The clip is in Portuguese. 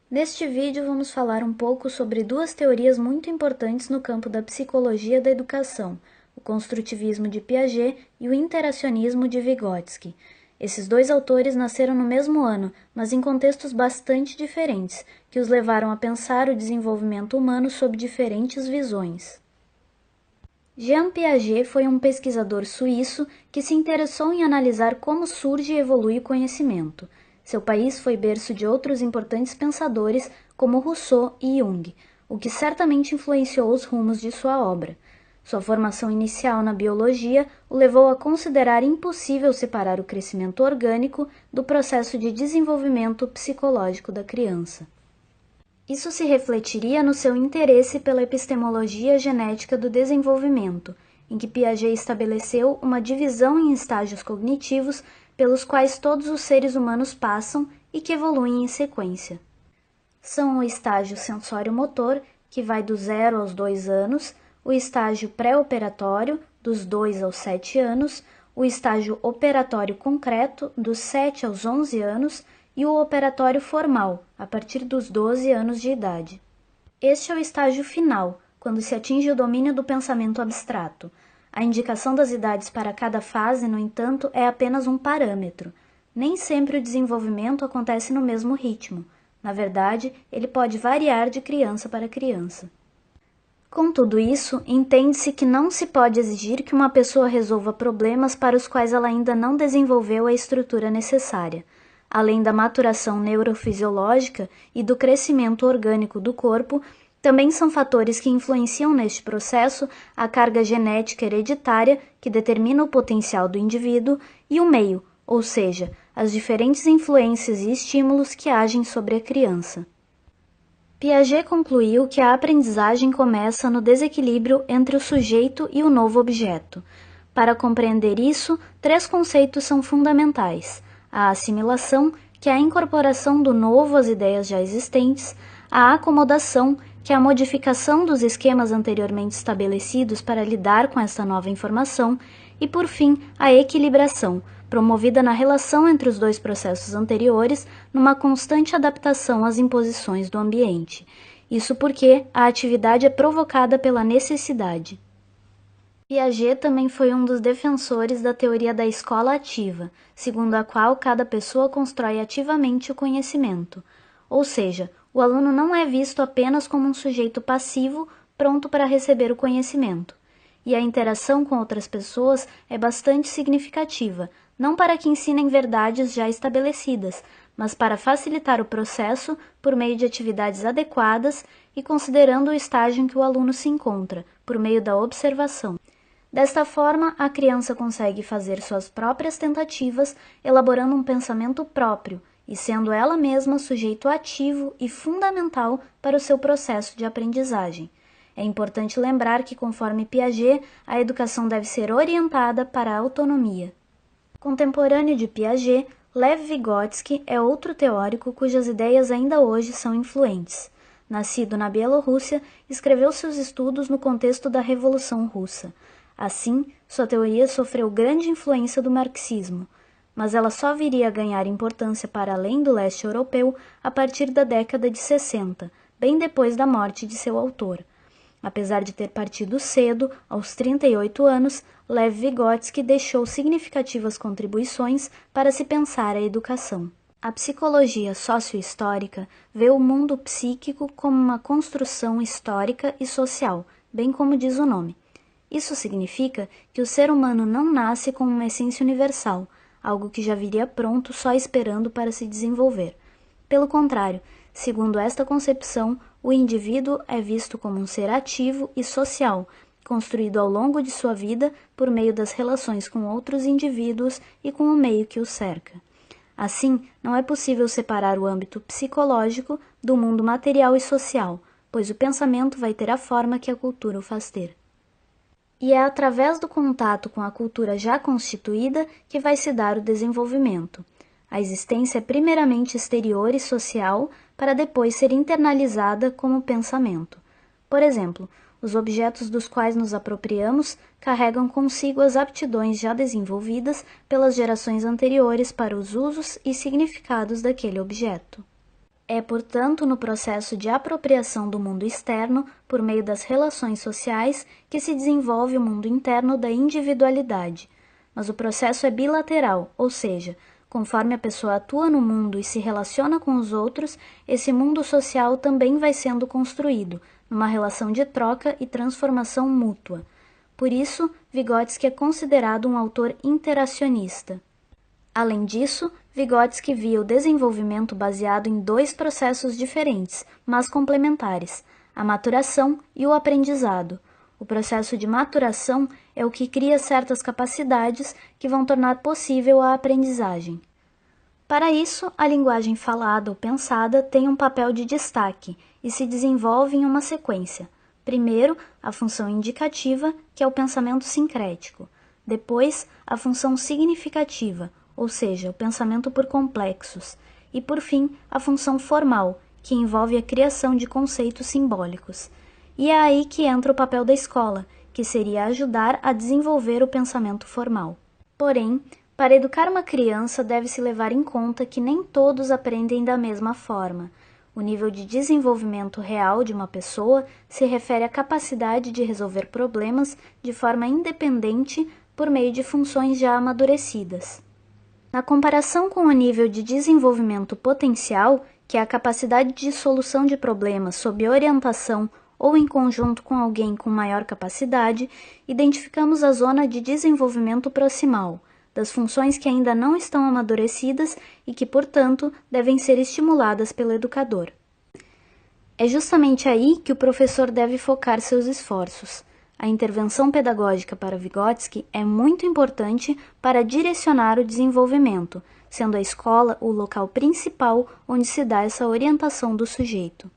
Neste vídeo vamos falar um pouco sobre duas teorias muito importantes no campo da psicologia da educação, o construtivismo de Piaget e o interacionismo de Vygotsky. Esses dois autores nasceram no mesmo ano, mas em contextos bastante diferentes, que os levaram a pensar o desenvolvimento humano sob diferentes visões. Jean Piaget foi um pesquisador suíço que se interessou em analisar como surge e evolui o conhecimento. Seu país foi berço de outros importantes pensadores como Rousseau e Jung, o que certamente influenciou os rumos de sua obra. Sua formação inicial na biologia o levou a considerar impossível separar o crescimento orgânico do processo de desenvolvimento psicológico da criança. Isso se refletiria no seu interesse pela epistemologia genética do desenvolvimento, em que Piaget estabeleceu uma divisão em estágios cognitivos pelos quais todos os seres humanos passam e que evoluem em sequência. São o estágio sensório-motor, que vai do 0 aos 2 anos, o estágio pré-operatório, dos 2 aos 7 anos, o estágio operatório concreto, dos 7 aos 11 anos, e o operatório formal, a partir dos 12 anos de idade. Este é o estágio final, quando se atinge o domínio do pensamento abstrato. A indicação das idades para cada fase, no entanto, é apenas um parâmetro. Nem sempre o desenvolvimento acontece no mesmo ritmo. Na verdade, ele pode variar de criança para criança. Com tudo isso, entende-se que não se pode exigir que uma pessoa resolva problemas para os quais ela ainda não desenvolveu a estrutura necessária. Além da maturação neurofisiológica e do crescimento orgânico do corpo, também são fatores que influenciam neste processo a carga genética hereditária, que determina o potencial do indivíduo, e o meio, ou seja, as diferentes influências e estímulos que agem sobre a criança. Piaget concluiu que a aprendizagem começa no desequilíbrio entre o sujeito e o novo objeto. Para compreender isso, três conceitos são fundamentais: a assimilação, que é a incorporação do novo às ideias já existentes, a acomodação, que é a modificação dos esquemas anteriormente estabelecidos para lidar com esta nova informação, e, por fim, a equilibração, promovida na relação entre os dois processos anteriores, numa constante adaptação às imposições do ambiente. Isso porque a atividade é provocada pela necessidade. Piaget também foi um dos defensores da teoria da escola ativa, segundo a qual cada pessoa constrói ativamente o conhecimento, ou seja, o aluno não é visto apenas como um sujeito passivo pronto para receber o conhecimento, e a interação com outras pessoas é bastante significativa, não para que ensinem verdades já estabelecidas, mas para facilitar o processo por meio de atividades adequadas e considerando o estágio em que o aluno se encontra, por meio da observação. Desta forma, a criança consegue fazer suas próprias tentativas, elaborando um pensamento próprio e sendo ela mesma sujeito ativo e fundamental para o seu processo de aprendizagem. É importante lembrar que, conforme Piaget, a educação deve ser orientada para a autonomia. Contemporâneo de Piaget, Lev Vygotsky é outro teórico cujas ideias ainda hoje são influentes. Nascido na Bielorrússia, escreveu seus estudos no contexto da Revolução Russa. Assim, sua teoria sofreu grande influência do marxismo, mas ela só viria a ganhar importância para além do leste europeu a partir da década de 60, bem depois da morte de seu autor. Apesar de ter partido cedo, aos 38 anos, Lev Vygotsky deixou significativas contribuições para se pensar a educação. A psicologia sociohistórica vê o mundo psíquico como uma construção histórica e social, bem como diz o nome. Isso significa que o ser humano não nasce com uma essência universal, algo que já viria pronto só esperando para se desenvolver. Pelo contrário, segundo esta concepção, o indivíduo é visto como um ser ativo e social, construído ao longo de sua vida por meio das relações com outros indivíduos e com o meio que o cerca. Assim, não é possível separar o âmbito psicológico do mundo material e social, pois o pensamento vai ter a forma que a cultura o faz ter. E é através do contato com a cultura já constituída que vai se dar o desenvolvimento. A existência é primeiramente exterior e social, para depois ser internalizada como pensamento. Por exemplo, os objetos dos quais nos apropriamos carregam consigo as aptidões já desenvolvidas pelas gerações anteriores para os usos e significados daquele objeto. É, portanto, no processo de apropriação do mundo externo, por meio das relações sociais, que se desenvolve o mundo interno da individualidade. Mas o processo é bilateral, ou seja, conforme a pessoa atua no mundo e se relaciona com os outros, esse mundo social também vai sendo construído, numa relação de troca e transformação mútua. Por isso, Vygotsky é considerado um autor interacionista. Além disso, Vygotsky via o desenvolvimento baseado em dois processos diferentes, mas complementares, a maturação e o aprendizado. O processo de maturação é o que cria certas capacidades que vão tornar possível a aprendizagem. Para isso, a linguagem falada ou pensada tem um papel de destaque e se desenvolve em uma sequência. Primeiro, a função indicativa, que é o pensamento sincrético. Depois, a função significativa, ou seja, o pensamento por complexos, e por fim, a função formal, que envolve a criação de conceitos simbólicos. E é aí que entra o papel da escola, que seria ajudar a desenvolver o pensamento formal. Porém, para educar uma criança, deve-se levar em conta que nem todos aprendem da mesma forma. O nível de desenvolvimento real de uma pessoa se refere à capacidade de resolver problemas de forma independente por meio de funções já amadurecidas. Na comparação com o nível de desenvolvimento potencial, que é a capacidade de solução de problemas sob orientação ou em conjunto com alguém com maior capacidade, identificamos a zona de desenvolvimento proximal, das funções que ainda não estão amadurecidas e que, portanto, devem ser estimuladas pelo educador. É justamente aí que o professor deve focar seus esforços. A intervenção pedagógica para Vygotsky é muito importante para direcionar o desenvolvimento, sendo a escola o local principal onde se dá essa orientação do sujeito.